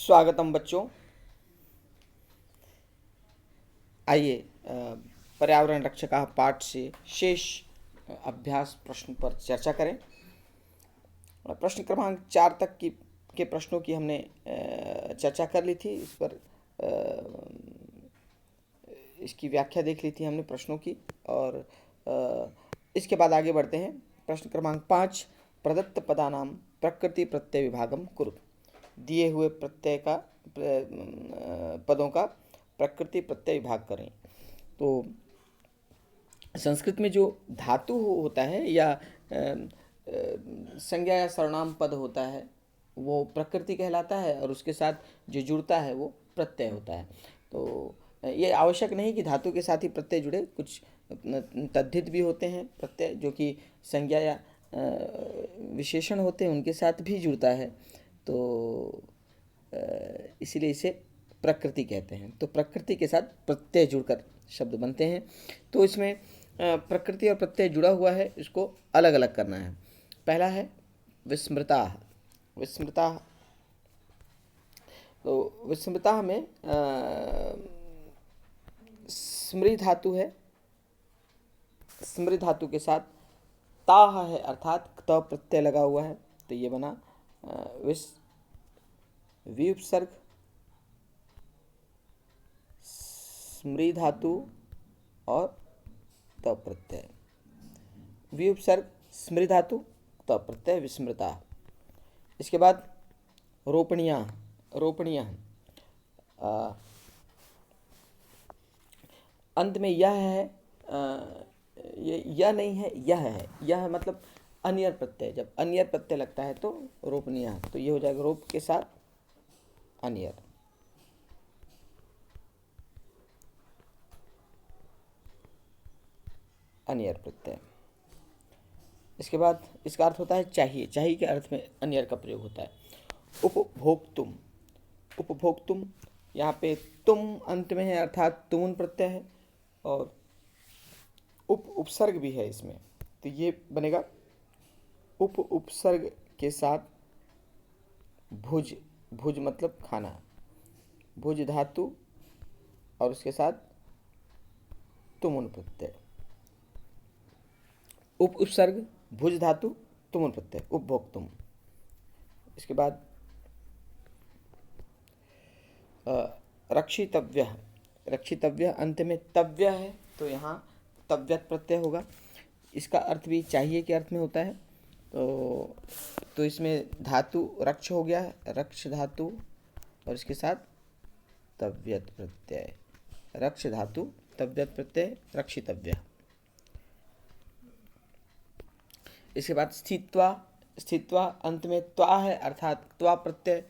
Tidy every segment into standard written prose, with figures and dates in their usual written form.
स्वागतम बच्चों। आइए पर्यावरण रक्षका पाठ से शेष अभ्यास प्रश्न पर चर्चा करें। प्रश्न क्रमांक 4 तक के प्रश्नों की हमने चर्चा कर ली थी। इस पर इसकी व्याख्या देख ली थी हमने प्रश्नों की, और इसके बाद आगे बढ़ते हैं। प्रश्न क्रमांक 5, प्रदत्त पदानाम प्रकृति प्रत्यय विभागम कुरु। दिए हुए प्रत्यय का पदों का प्रकृति प्रत्यय विभाग करें। तो संस्कृत में जो धातु होता है या संज्ञा या सर्वनाम पद होता है वो प्रकृति कहलाता है, और उसके साथ जो जुड़ता है वो प्रत्यय होता है। तो ये आवश्यक नहीं कि धातु के साथ ही प्रत्यय जुड़े, कुछ तद्धित भी होते हैं प्रत्यय जो कि संज्ञा या विशेषण होते हैं उनके साथ भी जुड़ता है, तो इसीलिए इसे प्रकृति कहते हैं। तो प्रकृति के साथ प्रत्यय जुड़कर शब्द बनते हैं। तो इसमें प्रकृति और प्रत्यय जुड़ा हुआ है, इसको अलग अलग करना है। पहला है विस्मृता। विस्मृता, तो विस्मृता में स्मृ धातु है। स्मृ धातु के साथ ताह है, अर्थात त प्रत्यय लगा हुआ है, तो ये बना विउपसर्ग स्मृ धातु और त प्रत्यय। विउपसर्ग स्मृ धातु त प्रत्यय विस्मृता। इसके बाद रोपणिया। रोपणिया अंत में यह है, ये यह नहीं है, यह है। यह मतलब अन्यर प्रत्यय, जब अन्यर प्रत्यय लगता है तो रोपणिया, तो ये हो जाएगा रोप के साथ अन्यर। अन्यर प्रत्यय। इसके बाद इसका अर्थ होता है चाहिए। चाहिए के अर्थ में अन्यर का प्रयोग होता है। उपभोक्तुम। उपभोक्तुम, यहाँ पे तुम अंत में है, अर्थात तुमुन प्रत्यय है, और उपसर्ग भी है इसमें, तो ये बनेगा उपसर्ग के साथ भुज। भुज मतलब खाना, भुज धातु और उसके साथ तुमुन प्रत्यय। उपसर्ग भुज धातु तुमुन प्रत्यय, उपभोक्तुम। इसके बाद रक्षितव्य। रक्षितव्य अंत में तव्य है, तो यहाँ तव्यत प्रत्यय होगा। इसका अर्थ भी चाहिए के अर्थ में होता है। तो इसमें धातु रक्ष हो गया है, रक्ष धातु और इसके साथ तव्यत प्रत्यय। रक्ष धातु तव्यत प्रत्यय, रक्षितव्य। इसके बाद स्थित्वा। स्थित्वा अंत में त्वा है, अर्थात त्वा प्रत्यय,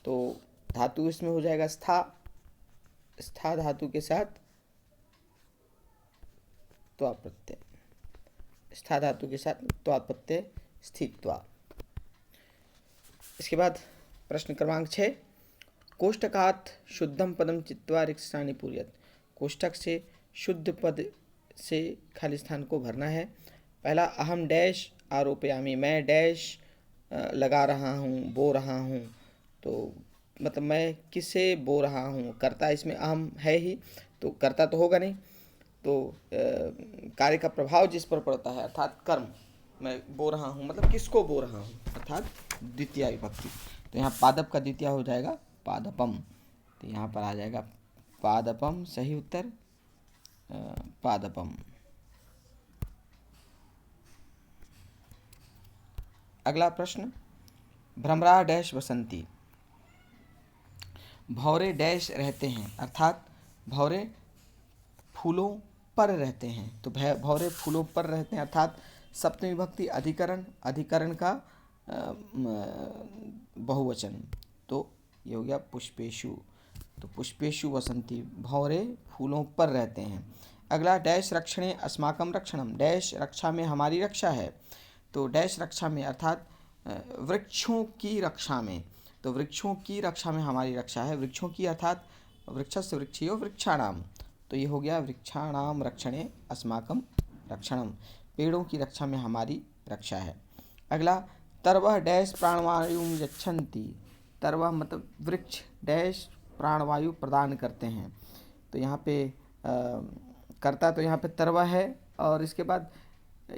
तो धातु इसमें हो जाएगा स्था। स्था धातु के साथ त्वा प्रत्यय। स्था धातु के साथ त्वा प्रत्यय, स्थित्वा। इसके बाद प्रश्न क्रमांक 6, कोष्ठकात् शुद्धम पदम चित्वा रिक्त स्थानि पूर्यत। कोष्ठक से शुद्ध पद से खाली स्थान को भरना है। पहला अहम डैश आरोपयामी, मैं डैश लगा रहा हूँ, बो रहा हूँ, तो मतलब मैं किसे बो रहा हूँ। कर्ता इसमें अहम है ही, तो कर्ता तो होगा नहीं, तो कार्य का प्रभाव जिस पर पड़ता है, अर्थात कर्म, मैं बो रहा हूँ मतलब किसको बो रहा हूँ, अर्थात द्वितीय विभक्ति। तो यहाँ पादप का द्वितीय हो जाएगा पादपम, तो यहाँ पर आ जाएगा पादपम, सही उत्तर पादपम। अगला प्रश्न, भ्रमरा डैश बसंती। भौरे डैश रहते हैं, अर्थात भौरे फूलों पर रहते हैं, तो भौरे फूलों पर रहते हैं, अर्थात सप्तमी विभक्ति अधिकरण, अधिकरण का बहुवचन, तो ये हो गया पुष्पेशु। तो पुष्पेशु वसंती, भौरे फूलों पर रहते हैं। अगला डैश रक्षणे अस्माकम रक्षणम। डैश रक्षा में हमारी रक्षा है, तो डैश रक्षा में अर्थात वृक्षों की रक्षा में, तो वृक्षों की रक्षा में हमारी रक्षा है। वृक्षों की अर्थात वृक्षस्य वृक्षयो वृक्षाणाम, तो ये हो गया वृक्षाणाम रक्षणे अस्माकम रक्षणम, पेड़ों की रक्षा में हमारी रक्षा है। अगला तरवह डैश प्राणवायुं यच्छन्ति। तरवा मतलब वृक्ष डैश प्राणवायु प्रदान करते हैं। तो यहाँ पे कर्ता तो यहाँ पे तरवा है, और इसके बाद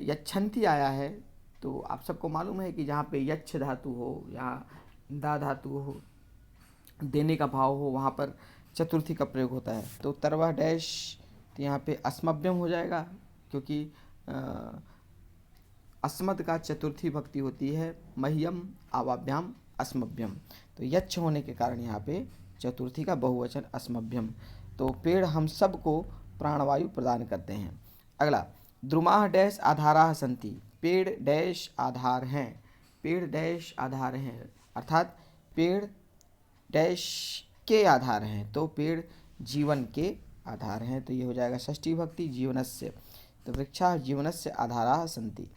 यच्छन्ति आया है। तो आप सबको मालूम है कि जहाँ पे यच्छ धातु हो या दा धातु हो, देने का भाव हो, वहाँ पर चतुर्थी का प्रयोग होता है। तो तरवा डैश, तो यहाँ पे अस्मभ्यम हो जाएगा, क्योंकि अस्मद का चतुर्थी भक्ति होती है, मह्यम आवाभ्याम अस्मभ्यम। तो यच्छ होने के कारण यहाँ पे चतुर्थी का बहुवचन अस्मभ्यम। तो पेड़ हम सब को प्राणवायु प्रदान करते हैं। अगला, द्रुमाः डैश आधाराः सन्ति। पेड़ डैश आधार हैं, पेड़ डैश आधार हैं, अर्थात पेड़ डैश के आधार हैं। तो पेड़ जीवन के आधार हैं। तो ये हो जाएगा षष्ठी भक्ति जीवनस्य। तो वृक्षाः जीवनस्य आधाराः सन्ति।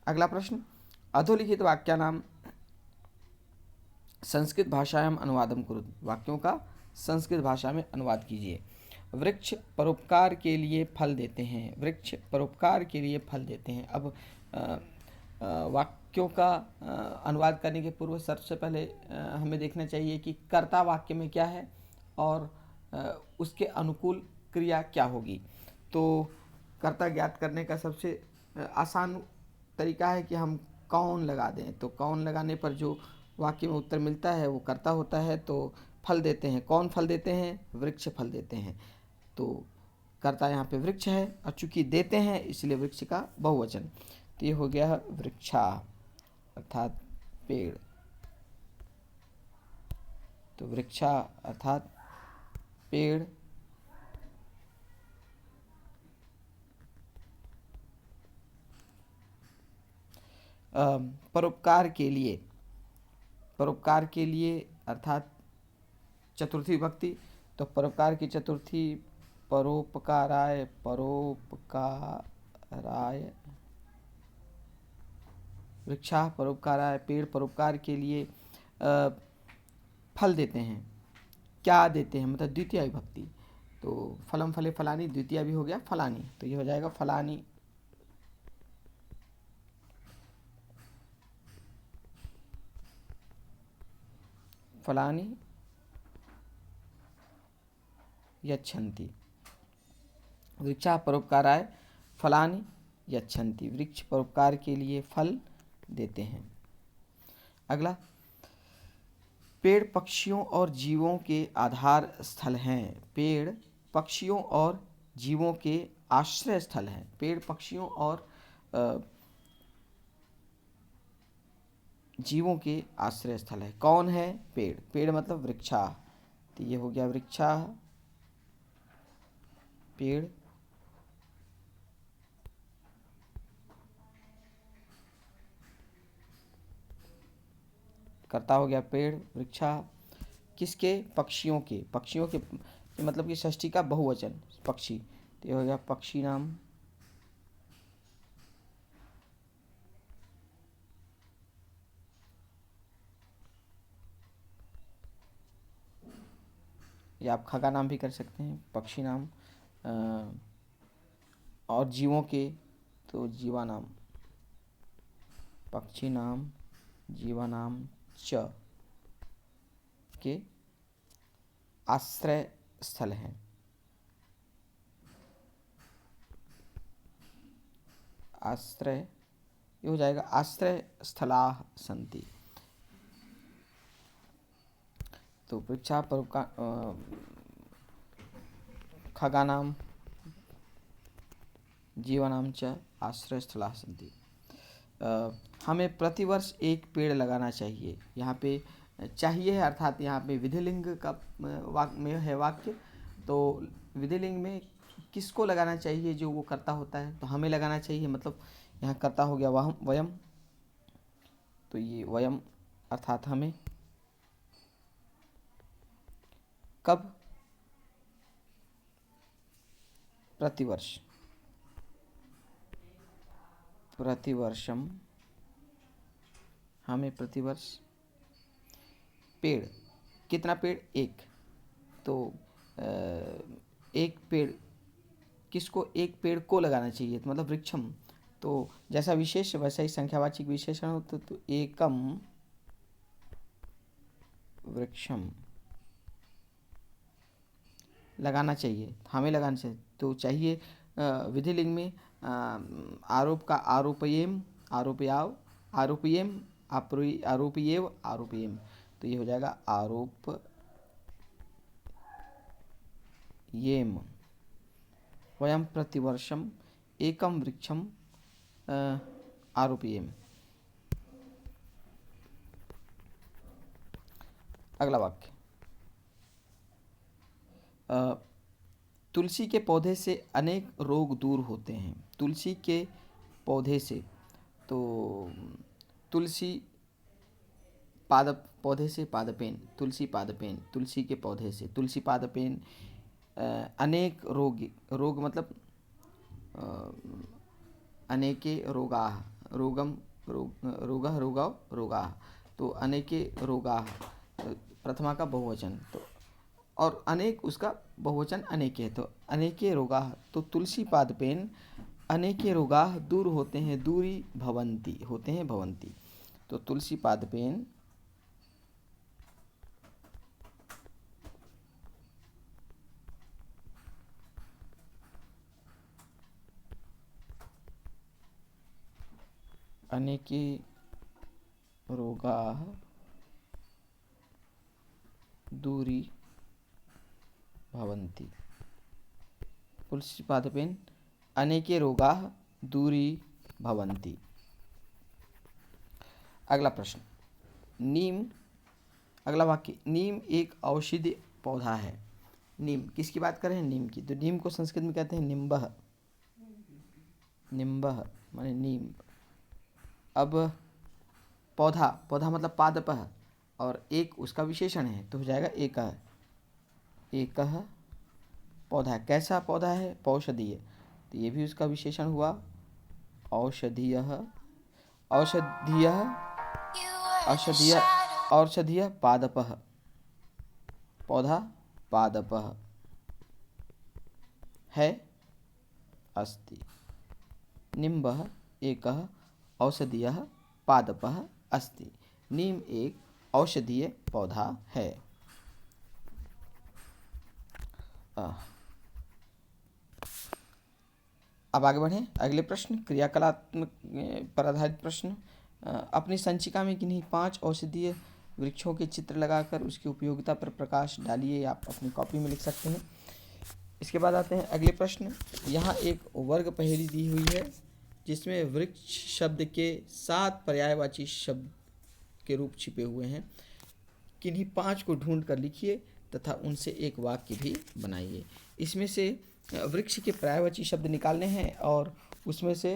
अगला प्रश्न, अधोलिखित वाक्यानां संस्कृत भाषायाम अनुवादम कुरु। वाक्यों का संस्कृत भाषा में अनुवाद कीजिए। वृक्ष परोपकार के लिए फल देते हैं, वृक्ष परोपकार के लिए फल देते हैं। अब वाक्यों का अनुवाद करने के पूर्व सबसे पहले हमें देखना चाहिए कि कर्ता वाक्य में क्या है और उसके अनुकूल क्रिया क्या होगी। तो कर्ता ज्ञात करने का सबसे आसान तरीका है कि हम कौन लगा दें। तो कौन लगाने पर जो वाक्य में उत्तर मिलता है वो कर्ता होता है। तो फल देते हैं, कौन फल देते हैं? वृक्ष फल देते हैं। तो कर्ता यहाँ पे वृक्ष है, और चूंकि देते हैं इसलिए वृक्ष का बहुवचन। तो ये हो गया वृक्षा अर्थात पेड़। तो वृक्षा अर्थात पेड़ परोपकार के लिए, परोपकार के लिए अर्थात चतुर्थी विभक्ति। तो परोपकार की चतुर्थी परोपकाराय, परोपकाराय वृक्षा परोपकाराय, पेड़ परोपकार के लिए फल देते हैं। क्या देते हैं मतलब द्वितीय विभक्ति। तो फलम फले फलानी, द्वितीय भी हो गया फलानी। तो ये हो जाएगा फलानी। फलानी यच्छन्ति। वृक्षा परोपकाराय फलानि यच्छन्ति। वृक्ष परोपकार के लिए फल देते हैं। अगला, पेड़ पक्षियों और जीवों के आधार स्थल हैं। पेड़ पक्षियों और जीवों के आश्रय स्थल हैं। पेड़ पक्षियों और जीवों के आश्रय स्थल है। कौन है? पेड़। पेड़ मतलब वृक्षा। तो ये हो गया वृक्षा पेड़। कर्ता हो गया पेड़ वृक्षा। किसके? पक्षियों के। पक्षियों के मतलब कि षष्ठी का बहुवचन पक्षी। तो ये हो गया पक्षी नाम। या आप खगा नाम भी कर सकते हैं, पक्षी नाम। और जीवों के तो जीवा नाम, पक्षी नाम जीवा नाम च के आश्रय स्थल हैं। आश्रय, ये हो जाएगा आश्रय स्थलाः सन्ति। तो वृक्षा परोपकार खगानाम जीवानाम च आश्रय स्थलाः सन्ति। हमें प्रतिवर्ष एक पेड़ लगाना चाहिए। यहाँ पे चाहिए है अर्थात यहाँ पे विधिलिंग का वाक्य में है वाक्य। तो विधिलिंग में किसको लगाना चाहिए? जो वो कर्ता होता है। तो हमें लगाना चाहिए, मतलब यहाँ कर्ता हो गया वह वयम। तो ये वयम अर्थात हमें। कब? प्रतिवर्ष। प्रतिवर्षम हमें प्रतिवर्ष पेड़। कितना पेड़? एक। तो एक पेड़ किसको? एक पेड़ को लगाना चाहिए, तो मतलब वृक्षम। तो जैसा विशेष वैसा ही संख्यावाचक विशेषण हो। तो एकम वृक्षम लगाना चाहिए, हमें लगाना चाहिए। तो चाहिए विधिलिंग में आरोप का आरोपयेम, आरोपयाव, आरोपयेम, आरोपयेव, आरोपयेम। तो ये हो जाएगा आरोप येम। वयम प्रतिवर्षम एकम वृक्षम आरोपयेम। अगला वाक्य, तुलसी के पौधे से अनेक रोग दूर होते हैं। तुलसी के पौधे से, तो तुलसी पौधे से पादपेन, तुलसी पादपेन, तुलसी के पौधे से, तुलसी पादपेन अनेक रोग मतलब अनेके रोगाः, रोगम रोगः रोगाः रोगाः। तो अनेके रोगाः प्रथमा का बहुवचन, तो और अनेक उसका बहुवचन अनेके है, तो अनेके रोगाः। तो तुलसी पादपेन अनेके रोगाः दूर होते हैं, दूरी भवन्ति होते हैं, भवन्ति। तो तुलसी पादपेन अनेके रोगाः दूरी भवन्ति। तुलसी पादपेन अनेके रोगाः दूरी भवन्ति। अगला प्रश्न, नीम, अगला वाक्य, नीम एक औषधीय पौधा है। नीम किसकी बात कर रहे हैं? नीम की। तो नीम को संस्कृत में कहते हैं निम्बः, निम्बः माने नीम। अब पौधा, पौधा मतलब पादपः, और एक उसका विशेषण है, तो हो जाएगा एकः, एकः पौधा। कैसा पौधा है? पौषधीय, तो ये भी उसका विशेषण हुआ, औषधीयः, औषधीयः, औषधीय, औषधीय पादपः, पौधा पादपः है, अस्ति। निम्बः एकः औषधीयः पादपः अस्ति। नीम एक औषधीय पौधा है। अब आगे बढ़ें। अगले प्रश्न, क्रियाकलात्मक पर आधारित प्रश्न। अपनी संचिका में किन्हीं 5 औषधीय वृक्षों के चित्र लगाकर उसकी उपयोगिता पर प्रकाश डालिए। आप अपनी कॉपी में लिख सकते हैं। इसके बाद आते हैं अगले प्रश्न। यहाँ एक वर्ग पहेली दी हुई है जिसमें वृक्ष शब्द के 7 पर्यायवाची शब्द के रूप छिपे हुए हैं। किन्हीं 5 को ढूंढ कर लिखिए तथा उनसे एक वाक्य भी बनाइए। इसमें से वृक्ष के पर्यायवाची शब्द निकालने हैं और उसमें से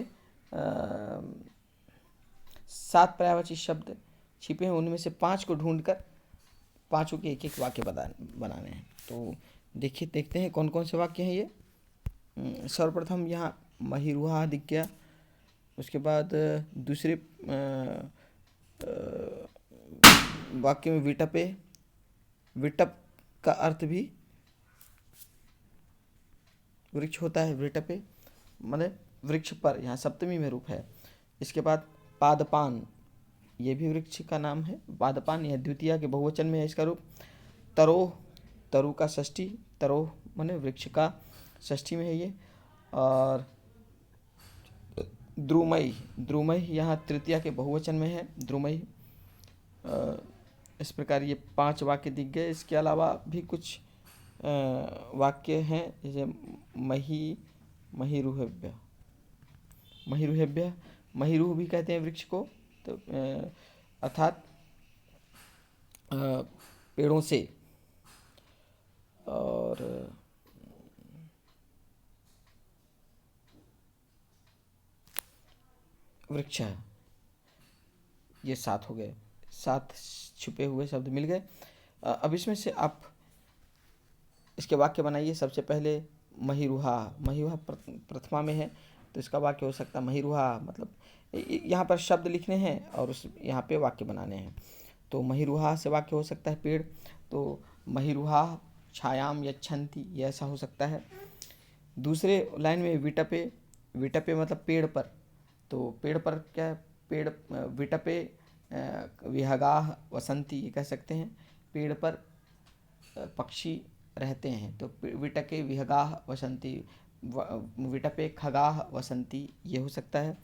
7 पर्यायवाची शब्द छिपे हैं, उनमें से 5 को ढूंढकर 5 के एक वाक्य बनाने हैं। तो देखिए, देखते हैं कौन कौन से वाक्य हैं ये। सर्वप्रथम यहाँ महिरुहा दिख गया। उसके बाद दूसरे वाक्य में विटपे, विटप का अर्थ भी वृक्ष होता है। विटपे मतलब वृक्ष पर, यहाँ सप्तमी में रूप है। इसके बाद पादपान, ये भी वृक्ष का नाम है। पादपान यह द्वितीया के बहुवचन में है इसका रूप। तरोह, तरु का षष्ठी, तरोह माने वृक्ष का षष्ठी में है ये। और द्रुमई, द्रुमई यहाँ तृतीया के बहुवचन में है, द्रुमई। इस प्रकार ये 5 वाक्य दिख गए। इसके अलावा भी कुछ वाक्य हैं, जैसे महिरुहेभ्य, महिरुहेभ्य, महिरुह भी कहते हैं वृक्ष को, तो अर्थात पेड़ों से। और वृक्ष, ये 7 हो गए, 7 छुपे हुए शब्द मिल गए। अब इसमें से आप इसके वाक्य बनाइए। सबसे पहले महिरुहा, महिरुहा प्रथमा में है, तो इसका वाक्य हो सकता है महिरुहा, मतलब यहाँ पर शब्द लिखने हैं और उस यहाँ पे वाक्य बनाने हैं। तो महिरुहा से वाक्य हो सकता है पेड़, तो महिरुहा छायाम यच्छन्ति, ये ऐसा हो सकता है। दूसरे लाइन में विटपे, विटपे मतलब पेड़ पर, तो पेड़ पर क्या है? पेड़, विटपे विहगाः वसन्ति, ये कह सकते हैं। पेड़ पर पक्षी रहते हैं। तो विटके विहगाः वसंती, विटपे खगाः वसंती, ये हो सकता है।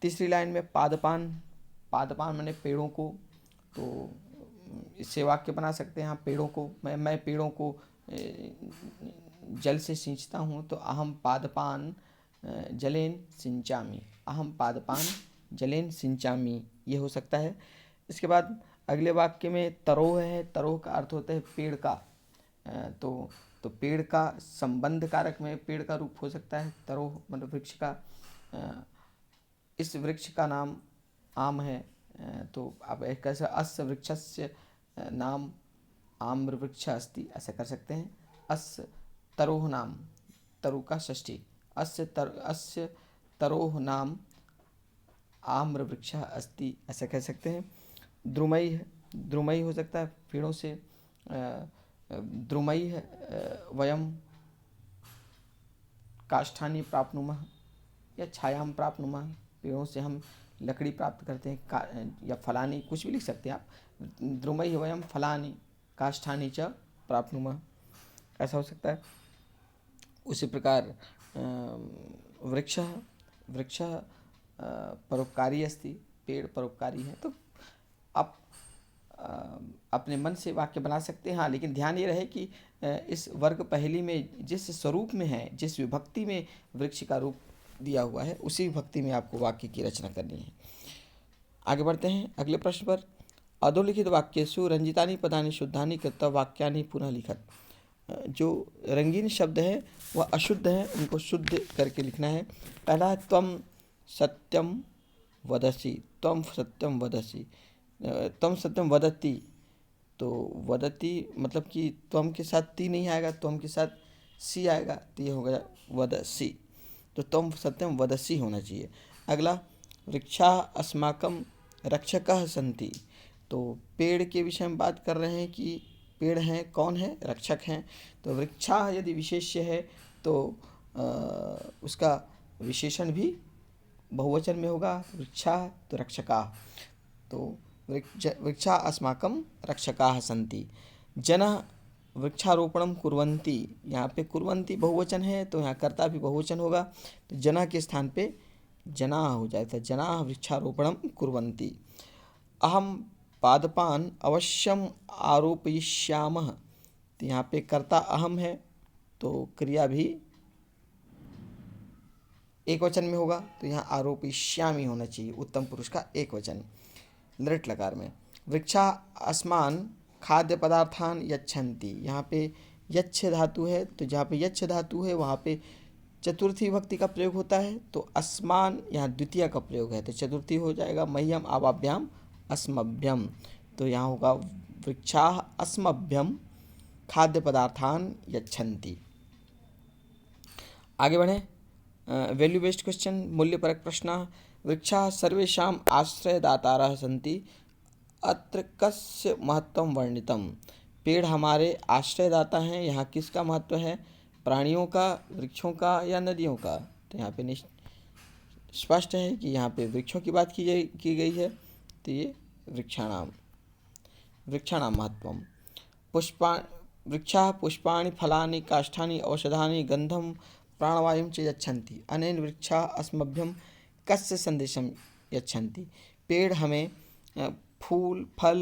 तीसरी लाइन में पादपान, पादपान मैंने पेड़ों को, तो इससे वाक्य बना सकते हैं हम पेड़ों को, मैं पेड़ों को जल से सींचता हूँ, तो अहम पादपान जलेन सिंचामी, अहम पादपान जलेन सिंचामी, ये हो सकता है। इसके बाद अगले वाक्य में तरोह है, तरोह का अर्थ होता है पेड़ का, तो पेड़ का संबंध कारक में पेड़ का रूप हो सकता है तरोह, मतलब वृक्ष का। इस वृक्ष का नाम आम है, तो आप एक कैसे अस्य वृक्षस्य नाम आम्र वृक्ष अस्ति, ऐसा कर सकते हैं। अस्य तरोह नाम, तरु का षष्ठी, अस्य तरोह नाम आम्र वृक्ष अस्ति, ऐसा कह सकते हैं। द्रुमई, द्रुमई हो सकता है पेड़ों से, द्रुमई वयम काष्ठानि प्राप्नुमः या छायाम प्राप्नुमः, पेड़ों से हम लकड़ी प्राप्त करते हैं, या फलानी, कुछ भी लिख सकते हैं आप। द्रुमई वयम फलानि काष्ठानि च प्राप्नुमः, ऐसा हो सकता है। उसी प्रकार वृक्ष परोपकारी अस्ति, पेड़ परोपकारी है। तो आप अपने मन से वाक्य बना सकते हैं। हाँ, लेकिन ध्यान ये रहे कि इस वर्ग पहली में जिस स्वरूप में है, जिस विभक्ति में वृक्ष का रूप दिया हुआ है, उसी विभक्ति में आपको वाक्य की रचना करनी है। आगे बढ़ते हैं अगले प्रश्न पर। अधोलिखित वाक्येषु रंजितानि पदानि शुद्धानि कृत्वा वाक्यानि पुनः लिखत। जो रंगीन शब्द है वह अशुद्ध है, उनको शुद्ध करके लिखना है। पहला है त्वम सत्यम वदसि, त्वम सत्यम वदसि, त्वम सत्यम वदति, तो वदति मतलब कि त्वम के साथ ती नहीं आएगा, त्वम के साथ सी आएगा, तो ये हो गया वदसि, तो त्वम सत्यम वदसि होना चाहिए। अगला वृक्षा अस्माकं रक्षकः सन्ति, तो पेड़ के विषय में बात कर रहे हैं कि पेड़ हैं, कौन है, रक्षक हैं। तो वृक्षा यदि विशेष्य है तो उसका विशेषण भी बहुवचन में होगा, वृक्षा तो रक्षका, तो वृक्षा अस्माकं रक्षकाः सन्ति। जनः वृक्षारोपणं कुर्वन्ति, यहाँ पे कुर्वन्ति बहुवचन है, तो यहाँ कर्ता भी बहुवचन होगा, तो जनः के स्थान पे जनाः हो जाता है, जनाः वृक्षारोपणं कुर्वन्ति। अहम पादपान अवश्यम आरोपयिष्यामः, तो यहाँ पे कर्ता अहम है, तो क्रिया भी एक वचन में होगा, तो यहाँ आरोपयिष्यामि होना चाहिए, उत्तम पुरुष का एक वचन लृट लकार में। वृक्षा अस्मान खाद्य पदार्थान यच्छन्ति, यहाँ पे यच्छ धातु है, तो जहाँ पे यच्छ धातु है वहाँ पे चतुर्थी विभक्ति का प्रयोग होता है, तो अस्मान यहाँ द्वितीय का प्रयोग है, तो चतुर्थी हो जाएगा मह्यम आवाभ्याम अस्मभ्यम, तो यहाँ होगा वृक्षा अस्मभ्यम खाद्य पदार्थान यच्छन्ति। आगे बढ़ें। वैल्यू बेस्ड क्वेश्चन, मूल्यपरक प्रश्न। वृक्षा सर्वेषां आश्रयदातारः सन्ति, अत्र कस्य महत्वं वर्णितम्। पेड़ हमारे आश्रयदाता हैं, यहाँ किसका महत्व है, प्राणियों का, वृक्षों का या नदियों का, तो यहाँ पे स्पष्ट है कि यहाँ पे वृक्षों की बात की गई है, तो ये वृक्षाणाम महत्वम। वृक्षा पुष्पाणि फलानि काष्ठानि औषधानि गंधम प्राणवायुं च यच्छन्ति, अनेन वृक्षा अस्मभ्यं कस्य संदेशं यच्छन्ति। पेड़ हमें फूल, फल,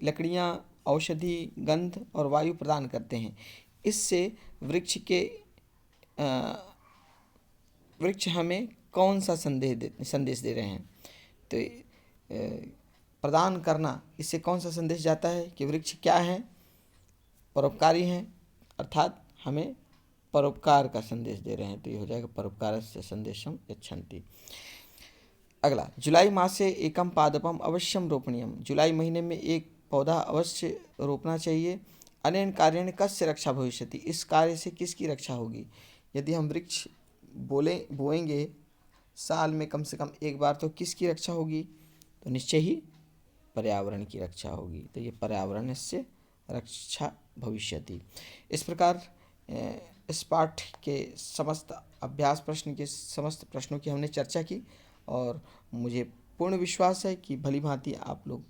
लकड़ियाँ, औषधि, गंध और वायु प्रदान करते हैं। इससे वृक्ष हमें कौन सा संदेश दे रहे हैं, तो प्रदान करना, इससे कौन सा संदेश जाता है कि वृक्ष क्या है, परोपकारी हैं, अर्थात हमें परोपकार का संदेश दे रहे हैं, तो ये हो जाएगा परोपकारस्य संदेशम यच्छन्ति। अगला, जुलाई मासे एकम पादपम अवश्यम रोपणीयम, जुलाई महीने में एक पौधा अवश्य रोपना चाहिए। अनेन कार्येण कस्य रक्षा भविष्यति, इस कार्य से किसकी रक्षा होगी। यदि हम वृक्ष बोएंगे साल में कम से कम एक बार, तो किसकी रक्षा होगी, तो निश्चय ही पर्यावरण की रक्षा होगी, तो ये पर्यावरण से रक्षा भविष्यति। इस प्रकार इस पाठ के समस्त अभ्यास प्रश्न के समस्त प्रश्नों की हमने चर्चा की, और मुझे पूर्ण विश्वास है कि भली भांति आप लोग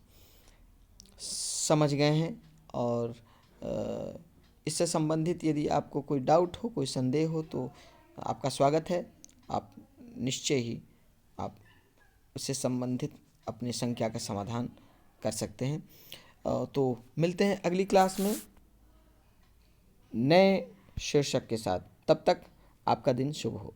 समझ गए हैं और इससे संबंधित यदि आपको कोई डाउट हो, कोई संदेह हो तो आपका स्वागत है। आप निश्चय ही आप उससे संबंधित अपनी संख्या का समाधान कर सकते हैं। तो मिलते हैं अगली क्लास में नए शीर्षक के साथ। तब तक आपका दिन शुभ हो।